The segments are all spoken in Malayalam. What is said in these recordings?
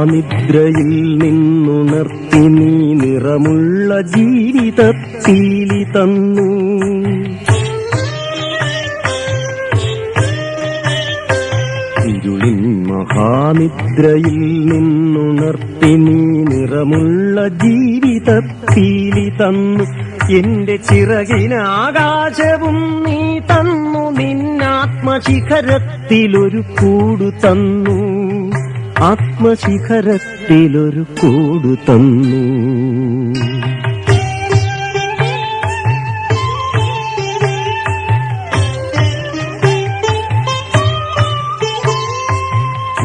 മഹാനിദ്രയിൽ നിന്നുണർത്തി നീ നിറമുള്ള ജീവിതത്തീലി തന്നു. ഇരുളിൻ മഹാനിദ്രയിൽ നിന്നുണർത്തി നീ നിറമുള്ള ജീവിതത്തീലി തന്നു. എന്റെ ചിറകിനാകാശവും നീ തന്നു. നിന്നാത്മശിഖരത്തിലൊരു കൂടു തന്നു. ആത്മശിഖരത്തിലൊരു കൂടു തന്നു.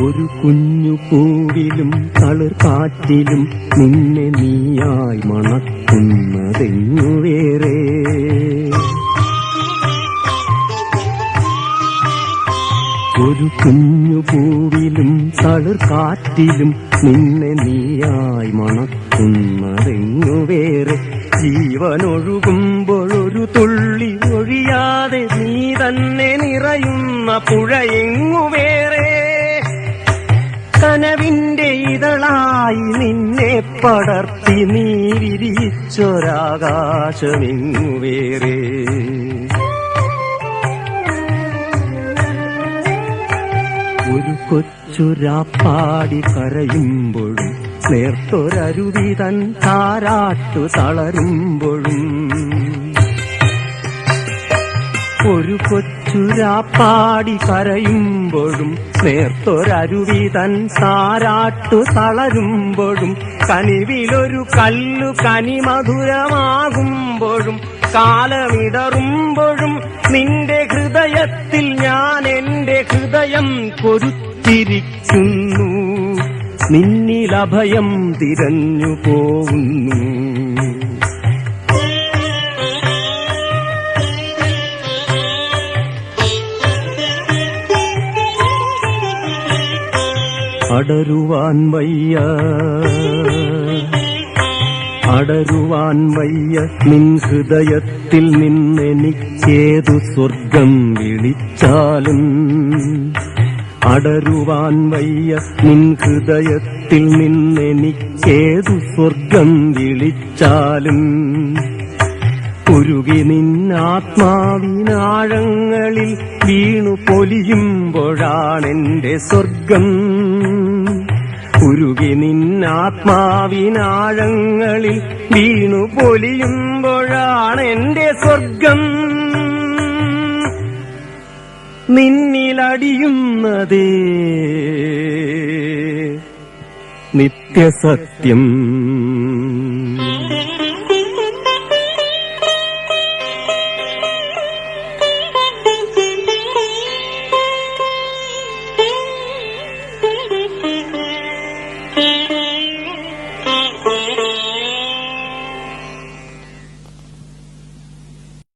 ഒരു കുഞ്ഞു പൂവിലും തളിർക്കാറ്റിലും നിന്നെ നീയായി മണക്കുന്നതെങ്ങു വേറെ. ഒരു കുഞ്ഞു പൂവിലും തളിർക്കാറ്റിലും നിന്നെ നീയായി മണക്കുന്നതെങ്ങു വേറെ. ജീവനൊഴുകുമ്പോഴൊരു തുള്ളി ഒഴിയാതെ നീ തന്നെ നിറയുന്ന പുഴയെങ്ങു വേറെ. കനവിന്റെ ഇതളായി നിന്നെ പടർത്തി നീ വിരിച്ചൊരാകാശമെങ്ങു വേറെ. ഒരു കൊച്ചുരാപ്പാടി കരയുമ്പോഴും നേർത്തൊരരുവി തൻ താരാട്ടു തളരുമ്പോഴും. ഒരു കൊച്ചുരാപ്പാടി കരയുമ്പോഴും നേർത്തൊരരുവി തൻ താരാട്ടു തളരുമ്പോഴും. കനിവിലൊരു കല്ലു കനിമധുരമാകുമ്പോഴും കാലമിടറുമ്പോഴും നിന്റെ ഹൃദയത്തിൽ ഞാൻ എന്റെ ഹൃദയം കൊരുത്തിരിക്കുന്നു. നിന്നിലഭയം തിരഞ്ഞു പോകുന്നു. അടരുവാൻ വയ്യ അടരുവാൻ വയ്യ നിൻ ഹൃദയത്തിൽ നിന്നെനിക്കേതു സ്വർഗം വിളിച്ചാലും. അടരുവാൻ വയ്യ നിൻ ഹൃദയത്തിൽ നിന്നെനിക്കേതു സ്വർഗം വിളിച്ചാലും. ഉരുകി നിന്നാത്മാവിനാഴങ്ങളിൽ വീണു പൊലിയുമ്പോഴാണെന്റെ സ്വർഗം. ഉരുകി നിന്നാത്മാവിനാഴങ്ങളിൽ വീണു പൊലിയുമ്പോഴാണെന്റെ സ്വർഗം. നിന്നിലടിയുന്നതേ നിത്യസത്യം.